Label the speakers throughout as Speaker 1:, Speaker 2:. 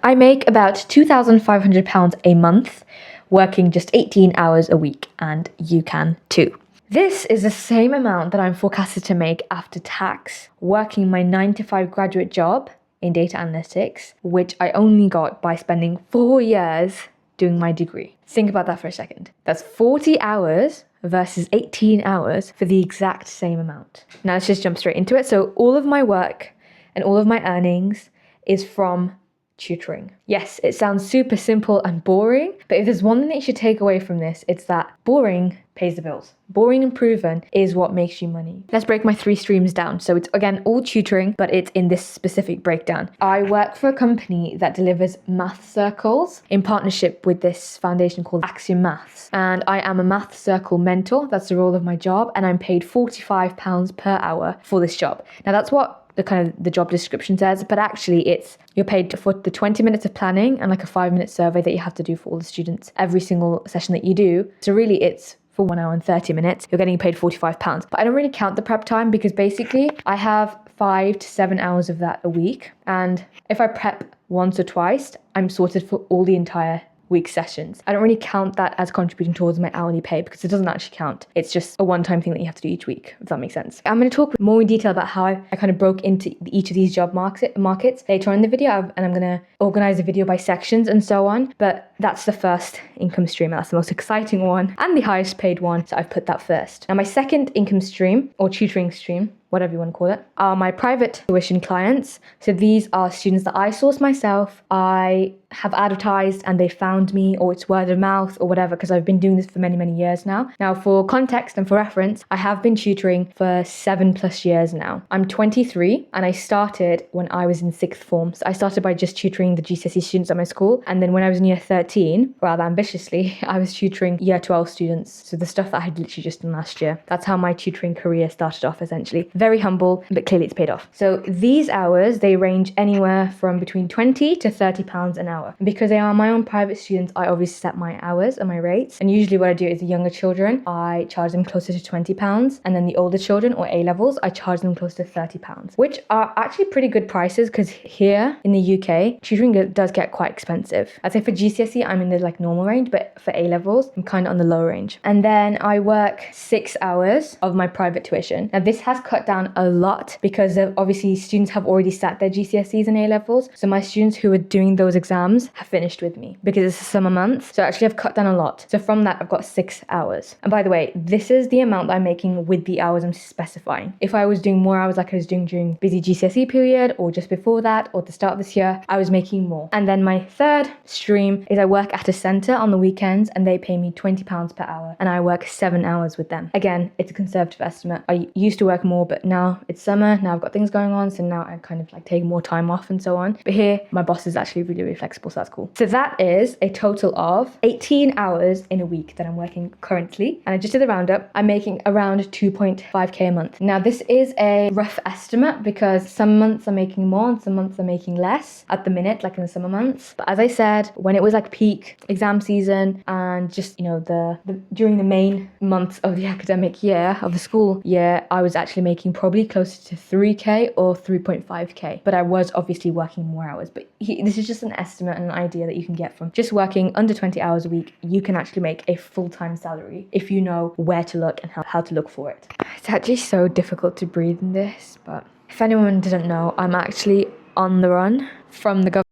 Speaker 1: I make about £2,500 a month, working just 18 hours a week, and you can too. This is the same amount that I'm forecasted to make after tax, working my 9 to 5 graduate job in data analytics, which I only got by spending 4 years doing my degree. Think about that for a second. That's 40 hours versus 18 hours for the exact same amount. Now let's just jump straight into it. So all of my work and all of my earnings is from tutoring. Yes, it sounds super simple and boring, but if there's one thing that you should take away from this, it's that boring pays the bills. Boring and proven is what makes you money. Let's break my 3 streams down. So it's again all tutoring, but it's in this specific breakdown. I work for a company that delivers math circles in partnership with this foundation called Axiom Maths. And I am a math circle mentor. That's the role of my job. And I'm paid £45 per hour for this job. Now that's what the job description says, but actually you're paid for the 20 minutes of planning and like a 5-minute survey that you have to do for all the students every single session that you do. So really it's for 1 hour and 30 minutes, you're getting paid £45. But I don't really count the prep time because basically I have 5 to 7 hours of that a week. And if I prep once or twice, I'm sorted for all the entire week sessions. I don't really count that as contributing towards my hourly pay because it doesn't actually count. It's just a one-time thing that you have to do each week, if that makes sense. I'm going to talk more in detail about how I kind of broke into each of these job markets later on in the video, and I'm going to organize the video by sections and so on. But that's the first income stream. That's the most exciting one and the highest paid one. So I've put that first. Now my second income stream or tutoring stream, whatever you want to call it, are my private tuition clients. So these are students that I source myself. I have advertised and they found me, or it's word of mouth or whatever, because I've been doing this for many, many years now. Now for context and for reference, I have been tutoring for 7+ years now. I'm 23 and I started when I was in 6th form. So I started by just tutoring the GCSE students at my school. And then when I was in year 13, rather ambitiously, I was tutoring year 12 students. So the stuff that I had literally just done last year. That's how my tutoring career started off essentially. Very humble, but clearly it's paid off. So these hours, they range anywhere from between £20 to £30 an hour. And because they are my own private students, I obviously set my hours and my rates. And usually what I do is the younger children, I charge them closer to £20. And then the older children or A levels, I charge them close to £30, which are actually pretty good prices because here in the UK, tutoring does get quite expensive. I'd say for GCSE, I'm in the normal range, but for A levels, I'm kind of on the low range. And then I work 6 hours of my private tuition. Now this has cut down a lot because obviously students have already sat their GCSEs and A levels. So my students who are doing those exams have finished with me because it's a summer month. So actually I've cut down a lot. So from that, I've got 6 hours. And by the way, this is the amount that I'm making with the hours I'm specifying. If I was doing more hours like I was doing during busy GCSE period or just before that or the start of this year, I was making more. And then my third stream is I work at a centre on the weekends and they pay me £20 per hour and I work 7 hours with them. Again, it's a conservative estimate. I used to work more, but now it's summer. Now I've got things going on. So now I kind of take more time off and so on. But here, my boss is actually really, really flexible. So that's cool. So that is a total of 18 hours in a week that I'm working currently. And I just did the roundup. I'm making around 2.5k a month. Now this is a rough estimate because some months I'm making more and some months I'm making less at the minute, like in the summer months. But as I said, when it was peak exam season and just, during the main months of the academic year, of the school year, I was actually making probably closer to 3k or 3.5k. But I was obviously working more hours. But this is just an estimate and an idea that you can get from just working under 20 hours a week. You can actually make a full-time salary if you know where to look and how to look for it. It's actually so difficult to breathe in this, but if anyone didn't know, I'm actually on the run from the government,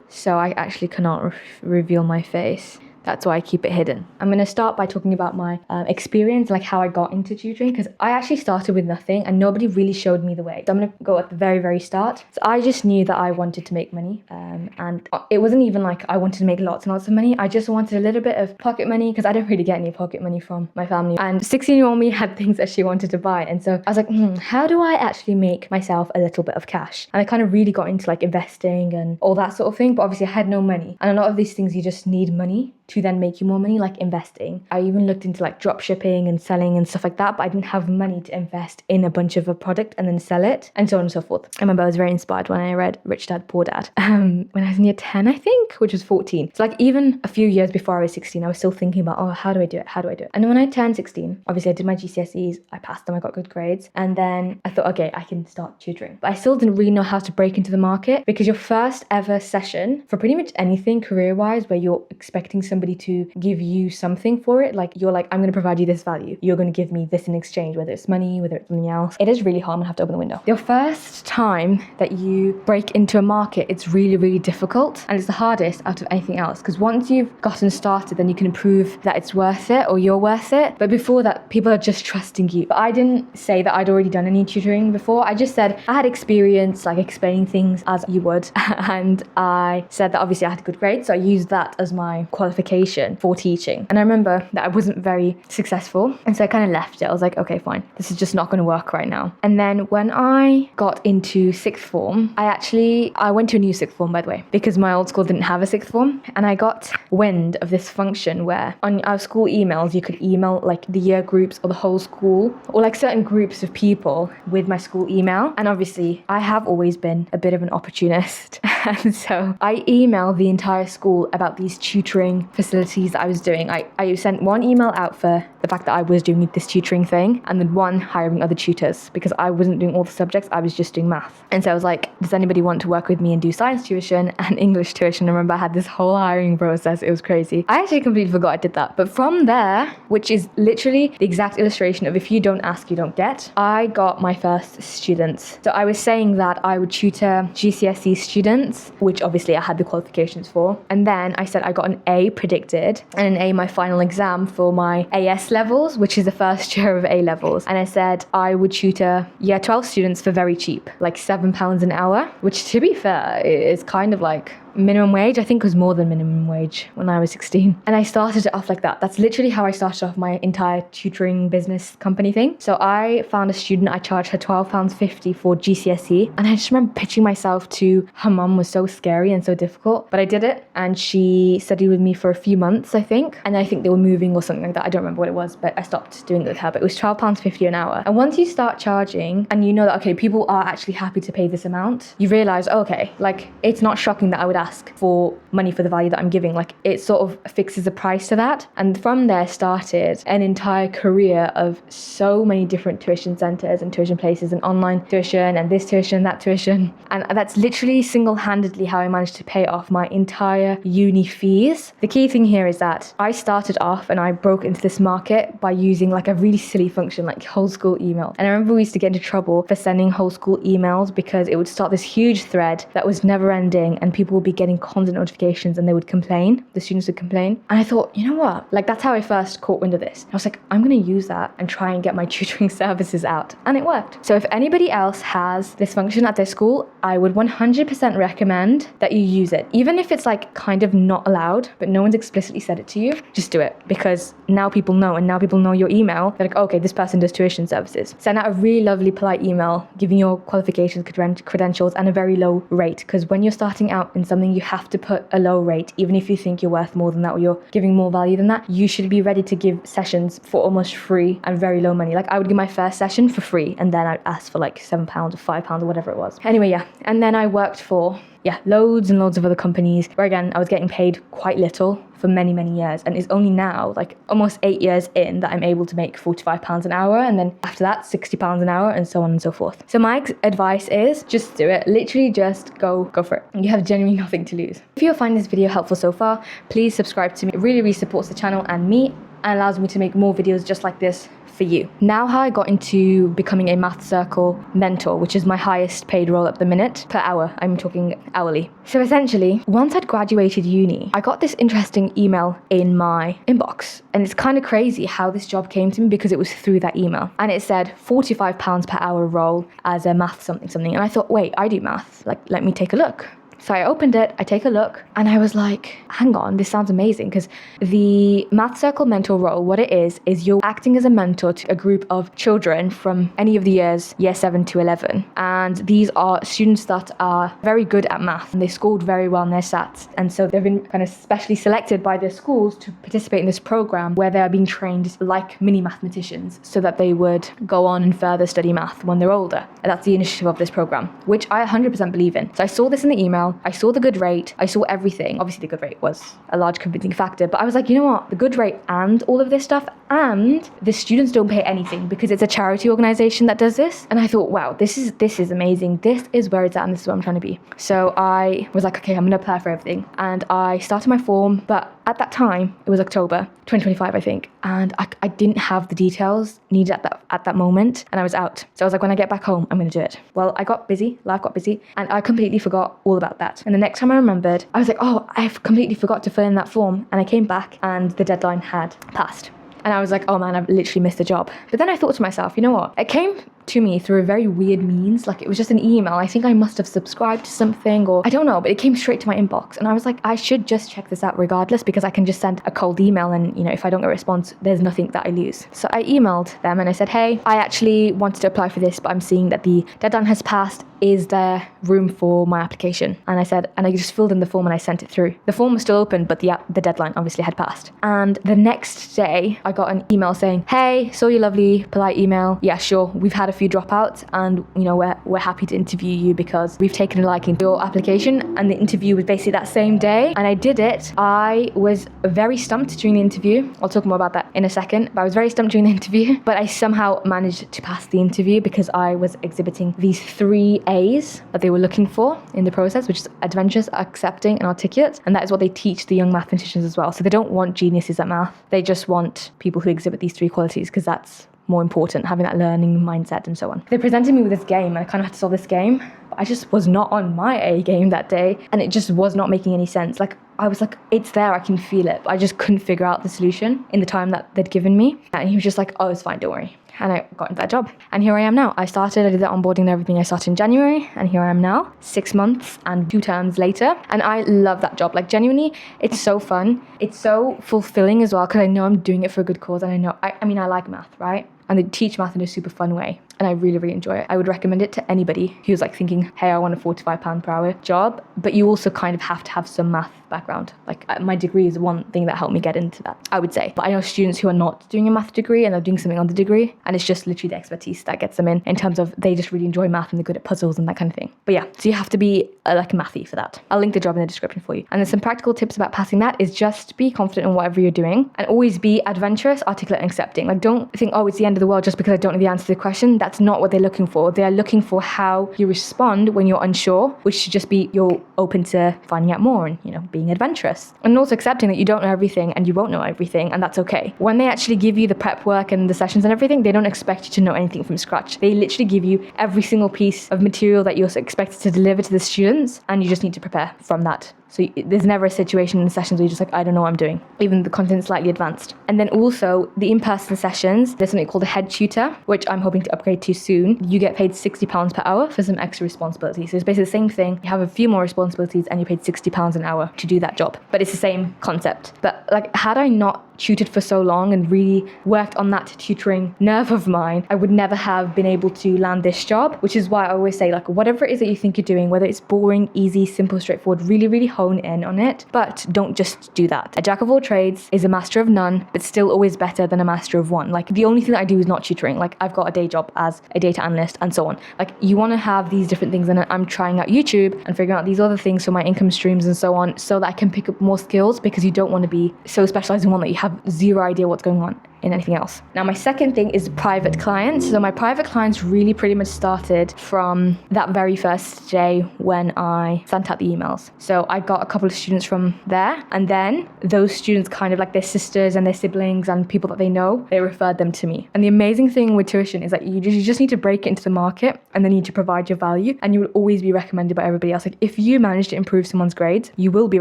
Speaker 1: so I actually cannot reveal my face. That's why I keep it hidden. I'm going to start by talking about my experience, how I got into tutoring, because I actually started with nothing and nobody really showed me the way. So I'm going to go at the very, very start. So I just knew that I wanted to make money. And it wasn't even I wanted to make lots and lots of money. I just wanted a little bit of pocket money because I don't really get any pocket money from my family. And 16-year-old me had things that she wanted to buy. And so I was like, how do I actually make myself a little bit of cash? And I kind of really got into investing and all that sort of thing. But obviously I had no money. And a lot of these things, you just need money to then make you more money, like investing. I even looked into like drop shipping and selling and stuff like that, but I didn't have money to invest in a bunch of a product and then sell it, and so on and so forth. I remember I was very inspired when I read Rich Dad Poor Dad when I was in year 10, I think, which was 14. So like even a few years before I was 16, I was still thinking about, oh, how do I do it? How do I do it? And then when I turned 16, obviously I did my GCSEs, I passed them, I got good grades, and then I thought, okay, I can start tutoring. But I still didn't really know how to break into the market, because your first ever session for pretty much anything career-wise where you're expecting somebody to give you something for it, like you're like, I'm going to provide you this value, you're going to give me this in exchange, whether it's money, whether it's something else. It is really hard. I'm gonna have to open the window. Your first time that you break into a market, it's really, really difficult, and it's the hardest out of anything else, because once you've gotten started, then you can prove that it's worth it or you're worth it. But before that, people are just trusting you. But I didn't say that I'd already done any tutoring before. I just said I had experience like explaining things as you would and I said that obviously I had good grades, so I used that as my qualification for teaching. And I remember that I wasn't very successful, and so I kind of left it. I was like, okay, fine, this is just not going to work right now. And then when I got into sixth form, I went to a new sixth form, by the way, because my old school didn't have a sixth form, and I got wind of this function where on our school emails you could email like the year groups or the whole school, or like certain groups of people with my school email. And obviously I have always been a bit of an opportunist and so I emailed the entire school about these tutoring facilities that I was doing. I sent one email out for the fact that I was doing this tutoring thing, and then one hiring other tutors, because I wasn't doing all the subjects, I was just doing math. And so I was like, does anybody want to work with me and do science tuition and English tuition? I remember I had this whole hiring process. It was crazy. I actually completely forgot I did that. But from there, which is literally the exact illustration of if you don't ask, you don't get, I got my first students. So I was saying that I would tutor GCSE students, which obviously I had the qualifications for. And then I said I got an A predicted and an A my final exam for my AS levels, which is the first year of A levels. And I said I would tutor year 12 students for very cheap, like £7 an hour, which to be fair is kind of like minimum wage. I think it was more than minimum wage when I was 16. And I started it off like that. That's literally how I started off my entire tutoring business company thing. So I found a student, I charged her £12.50 for GCSE. And I just remember pitching myself to her mum was so scary and so difficult. But I did it, and she studied with me for a few months, I think. And I think they were moving or something like that. I don't remember what it was, but I stopped doing it with her. But it was £12.50 an hour. And once you start charging and you know that, okay, people are actually happy to pay this amount, you realize, oh, okay, like it's not shocking that I would ask for money for the value that I'm giving. Like it sort of fixes a price to that. And from there started an entire career of so many different tuition centers and tuition places and online tuition and this tuition, that tuition. And that's literally single-handedly how I managed to pay off my entire uni fees. The key thing here is that I started off and I broke into this market by using like a really silly function like whole school email. And I remember we used to get into trouble for sending whole school emails because it would start this huge thread that was never ending, and people would be getting constant notifications and they would complain. The students would complain. And I thought, you know what? Like that's how I first caught wind of this. I was like, I'm going to use that and try and get my tutoring services out. And it worked. So if anybody else has this function at their school, I would 100% recommend that you use it. Even if it's like kind of not allowed, but no one's explicitly said it to you, just do it, because now people know, and now people know your email. They're like, okay, this person does tuition services. Send out a really lovely, polite email giving your qualifications, credentials, and a very low rate, because when you're starting out in something, you have to put a low rate. Even if you think you're worth more than that or you're giving more value than that, you should be ready to give sessions for almost free and very low money. Like I would give my first session for free, and then I'd ask for like £7 or £5 or whatever it was. Anyway, yeah. And then I worked for loads and loads of other companies where again I was getting paid quite little for many, many years, and it's only now, like almost 8 years in, that I'm able to make £45 an hour, and then after that £60 an hour, and so on and so forth. So my advice is just do it. Literally just go for it. You have genuinely nothing to lose. If you're finding this video helpful so far, please subscribe to me. It really, really supports the channel and me, and allows me to make more videos just like this for you. Now how I got into becoming a Math Circle mentor, which is my highest paid role at the minute, per hour. I'm talking hourly. So essentially, once I'd graduated uni, I got this interesting email in my inbox. And it's kind of crazy how this job came to me, because it was through that email. And it said £45 per hour role as a math something. And I thought, wait, I do math. Like, let me take a look. So I opened it, I take a look, and I was like, hang on, this sounds amazing, because the Math Circle mentor role, what it is you're acting as a mentor to a group of children from any of the years, year 7 to 11. And these are students that are very good at math, and they scored very well in their SATs. And so they've been kind of specially selected by their schools to participate in this program where they're being trained like mini mathematicians so that they would go on and further study math when they're older. And that's the initiative of this program, which I 100% believe in. So I saw this in the email, I saw the good rate, I saw everything. Obviously the good rate was a large convincing factor, but I was like, you know what, the good rate and all of this stuff, and the students don't pay anything because it's a charity organization that does this. And I thought, wow, this is amazing. This is where it's at, and this is where I'm trying to be. So I was like, okay, I'm gonna apply for everything. And I started my form, but at that time, it was October 2025, I think, and I didn't have the details needed at that moment, and I was out. So I was like, when I get back home, I'm going to do it. Well, I got busy, life got busy, and I completely forgot all about that. And the next time I remembered, I was like, oh, I've completely forgot to fill in that form. And I came back, and the deadline had passed. And I was like, oh man, I've literally missed the job. But then I thought to myself, you know what? It came to me through a very weird means. Like, it was just an email. I think I must have subscribed to something, or I don't know, but it came straight to my inbox. And I was like, I should just check this out regardless, because I can just send a cold email, and you know, if I don't get a response, there's nothing that I lose. So I emailed them and I said, hey, I actually wanted to apply for this, but I'm seeing that the deadline has passed. Is there room for my application? And I said, and I just filled in the form and I sent it through. The form was still open, but the deadline obviously had passed. And the next day I got an email saying, hey, saw your lovely polite email. Yeah, sure, we've had a few dropouts, and you know, we're happy to interview you because we've taken a liking to your application. And the interview was basically that same day, and I did it. I was very stumped during the interview. I'll talk more about that in a second, but I was very stumped during the interview, but I somehow managed to pass the interview because I was exhibiting these 3 A's that they were looking for in the process, which is adventurous, accepting, and articulate. And that is what they teach the young mathematicians as well. So they don't want geniuses at math. They just want people who exhibit these 3 qualities, because that's more important, having that learning mindset and so on. They presented me with this game, and I kind of had to solve this game, but I just was not on my A game that day, and it just was not making any sense. Like, I was like, it's there, I can feel it, but I just couldn't figure out the solution in the time that they'd given me. And he was just like, oh, it's fine, don't worry. And I got into that job. And here I am now. I did the onboarding and everything. I started in January, and here I am now, 6 months and 2 terms later. And I love that job. Like, genuinely, it's so fun. It's so fulfilling as well, because I know I'm doing it for a good cause. And I know, I mean, I like math, right? And they teach math in a super fun way. And I really, really enjoy it. I would recommend it to anybody who's like thinking, hey, I want a £45 per hour job. But you also kind of have to have some math background. Like, my degree is one thing that helped me get into that, I would say. But I know students who are not doing a math degree and they're doing something on the degree, and it's just literally the expertise that gets them in terms of they just really enjoy math and they're good at puzzles and that kind of thing. But yeah, so you have to be like a mathy for that. I'll link the job in the description for you. And there's some practical tips about passing that is just be confident in whatever you're doing, and always be adventurous, articulate, and accepting. Like, don't think, oh, it's the end of the world just because I don't know the answer to the question. That's not what they're looking for. They are looking for how you respond when you're unsure, which should just be you're open to finding out more and, you know, being adventurous. And also accepting that you don't know everything and you won't know everything, and that's okay. When they actually give you the prep work and the sessions and everything, they don't expect you to know anything from scratch. They literally give you every single piece of material that you're expected to deliver to the students, and you just need to prepare from that. So there's never a situation in the sessions where you're just like, I don't know what I'm doing. Even the content's slightly advanced. And then also the in-person sessions, there's something called a head tutor, which I'm hoping to upgrade to soon. You get paid £60 per hour for some extra responsibilities. So it's basically the same thing. You have a few more responsibilities and you're paid £60 an hour to do that job. But it's the same concept. But like, had I not tutored for so long and really worked on that tutoring nerve of mine, I would never have been able to land this job, which is why I always say, like, whatever it is that you think you're doing, whether it's boring, easy, simple, straightforward, really, really hone in on it, but don't just do that. A jack of all trades is a master of none, but still always better than a master of one. Like, the only thing that I do is not tutoring. Like, I've got a day job as a data analyst and so on. Like, you want to have these different things, and I'm trying out YouTube and figuring out these other things for my income streams and so on, so that I can pick up more skills, because you don't want to be so specialized in one that you have zero idea what's going on in anything else. Now, my second thing is private clients. So my private clients really pretty much started from that very first day when I sent out the emails. So I got a couple of students from there, and then those students, kind of like their sisters and their siblings and people that they know, they referred them to me. And the amazing thing with tuition is that you just need to break it into the market, and then you need to provide your value, and you will always be recommended by everybody else. Like, if you manage to improve someone's grades, you will be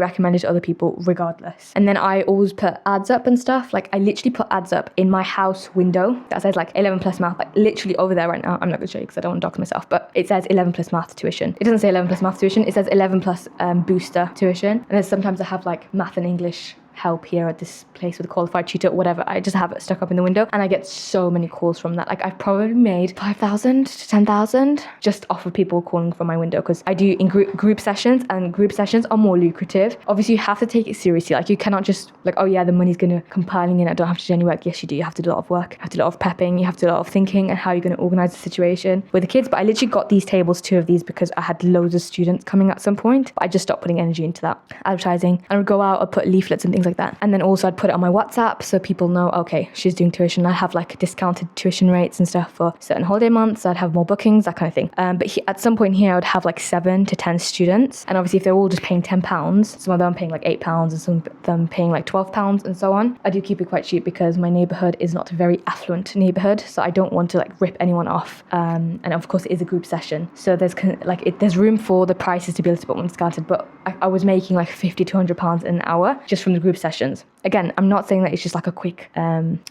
Speaker 1: recommended to other people regardless. And then I always put ads up and stuff. Like, I literally put ads up up in my house window that says like 11 plus math, like literally over there right now. I'm not gonna show you because I don't want to dox myself, but it says 11 plus math tuition. It doesn't say 11 plus math tuition, it says 11 plus booster tuition. And then sometimes I have like math and English help here at this place with a qualified tutor, whatever. I just have it stuck up in the window, and I get so many calls from that. Like I've probably made 5,000 to 10,000 just off of people calling from my window, because I do in group sessions, and group sessions are more lucrative. Obviously you have to take it seriously. Like you cannot just like, oh yeah, the money's gonna come piling in, I don't have to do any work. Yes you do. You have to do a lot of work, you have to do a lot of prepping, you have to do a lot of thinking and how you're going to organize the situation with the kids. But I literally got these tables, 2 of these, because I had loads of students coming at some point. But I just stopped putting energy into that. Advertising, I would go out, I'd put leaflets and things like that, and then also I'd put it on my WhatsApp so people know, okay, she's doing tuition. I have like discounted tuition rates and stuff for certain holiday months. I'd have more bookings, that kind of thing. But at some point here I would have like 7 to 10 students, and obviously if they're all just paying £10, some of them paying like £8 and some of them paying like £12 and so on, I do keep it quite cheap because my neighborhood is not a very affluent neighborhood, so I don't want to like rip anyone off. And of course it is a group session, so there's room for the prices to be able to put one discounted. But I was making like £50 to £100 an hour just from the group sessions. Again, I'm not saying that it's just like a quick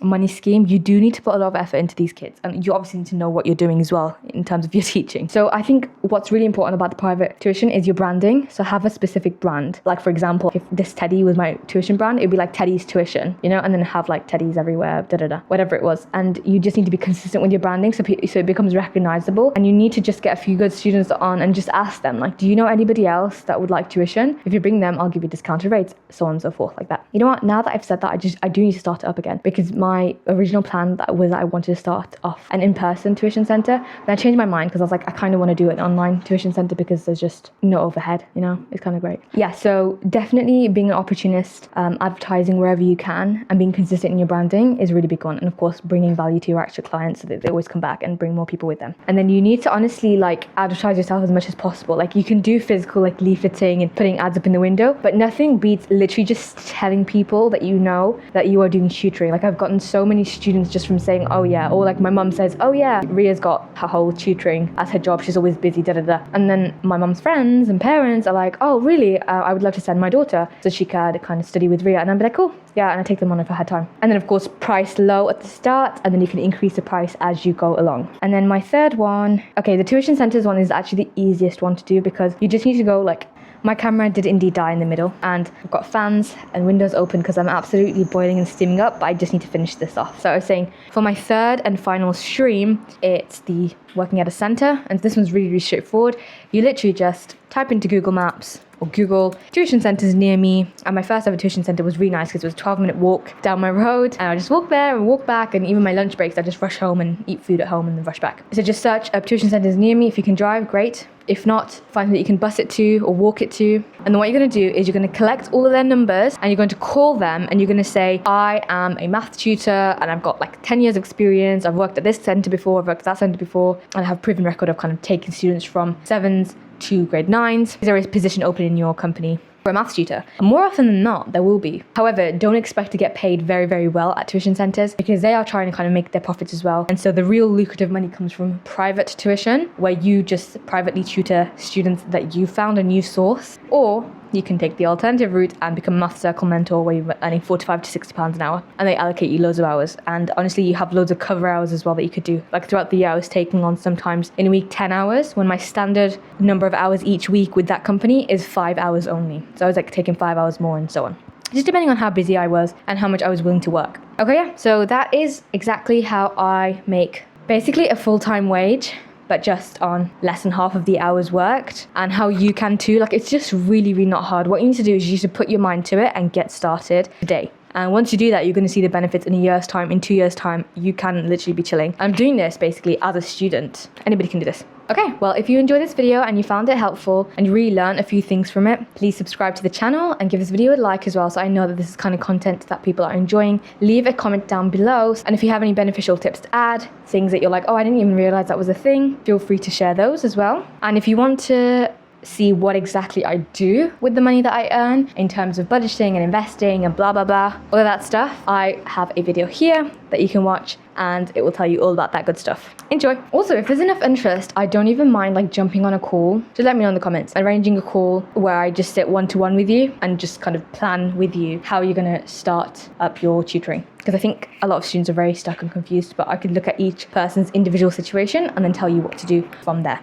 Speaker 1: money scheme. You do need to put a lot of effort into these kids, and you obviously need to know what you're doing as well in terms of your teaching. So I think what's really important about the private tuition is your branding. So have a specific brand. Like for example, if this Teddy was my tuition brand, it'd be like Teddy's tuition, you know, and then have like Teddy's everywhere, whatever it was. And you just need to be consistent with your branding so it becomes recognizable. And you need to just get a few good students on and just ask them, like, do you know anybody else that would like tuition? If you bring them, I'll give you discounted rates, so on and so forth, like that. You know what? Now that I've said that, I do need to start it up again, because my original plan was that I wanted to start off an in-person tuition center. Then I changed my mind because I was like, I kind of want to do an online tuition center because there's just no overhead, you know, it's kind of great. Yeah, so definitely being an opportunist, advertising wherever you can, and being consistent in your branding is a really big one. And of course, bringing value to your actual clients so that they always come back and bring more people with them. And then you need to honestly like advertise yourself as much as possible. Like you can do physical like leafleting and putting ads up in the window, but nothing beats literally just telling people that you know that you are doing tutoring. Like I've gotten so many students just from saying, oh yeah, or like my mum says, oh yeah, Ria's got her whole tutoring as her job, she's always busy, and then my mum's friends and parents are like, oh really, I would love to send my daughter so she could kind of study with Ria. And I'd be like, cool, yeah, and I take them on if I had time. And then of course price low at the start, and then you can increase the price as you go along. And then my third one, okay, the tuition centers one is actually the easiest one to do, because you just need to go like, my camera did indeed die in the middle, and I've got fans and windows open because I'm absolutely boiling and steaming up, but I just need to finish this off. So I was saying, for my third and final stream, it's the working at a center, and this one's really, really straightforward. You literally just type into Google Maps or Google tuition centers near me. And my first ever tuition center was really nice because it was a 12-minute walk down my road, and I just walk there and walk back, and even my lunch breaks I just rush home and eat food at home and then rush back. So just search up tuition centers near me. If you can drive, great. If not, find that you can bus it to or walk it to. And then what you're going to do is you're going to collect all of their numbers, and you're going to call them, and you're going to say, I am a math tutor and I've got like 10 years of experience. I've worked at this center before, I've worked at that center before, and I have a proven record of kind of taking students from 7s to grade 9s. Is there a position open in your company for a maths tutor? And more often than not, there will be. However, don't expect to get paid very, very well at tuition centers, because they are trying to kind of make their profits as well. And so the real lucrative money comes from private tuition, where you just privately tutor students that you found and you source. Or you can take the alternative route and become a math circle mentor, where you're earning £45 to £60 an hour, and they allocate you loads of hours. And honestly, you have loads of cover hours as well that you could do. Like throughout the year, I was taking on sometimes in a week 10 hours, when my standard number of hours each week with that company is 5 hours only. So I was like taking 5 hours more and so on, just depending on how busy I was and how much I was willing to work. Okay, yeah, so that is exactly how I make basically a full-time wage, but just on less than half of the hours worked, and how you can too. Like it's just really, really not hard. What you need to do is you need to put your mind to it and get started today. And once you do that, you're going to see the benefits in a year's time, in 2 years' time. You can literally be chilling. I'm doing this basically as a student. Anybody can do this. Okay, well, if you enjoyed this video and you found it helpful and you really learned a few things from it, please subscribe to the channel and give this video a like as well, so I know that this is kind of content that people are enjoying. Leave a comment down below, and if you have any beneficial tips to add, things that you're like, oh, I didn't even realize that was a thing, feel free to share those as well. And if you want to see what exactly I do with the money that I earn in terms of budgeting and investing and blah, blah, blah, all of that stuff, I have a video here that you can watch and it will tell you all about that good stuff. Enjoy. Also, if there's enough interest, I don't even mind like jumping on a call. Just let me know in the comments. Arranging a call where I just sit one-to-one with you and just kind of plan with you how you're going to start up your tutoring. Because I think a lot of students are very stuck and confused, but I could look at each person's individual situation and then tell you what to do from there.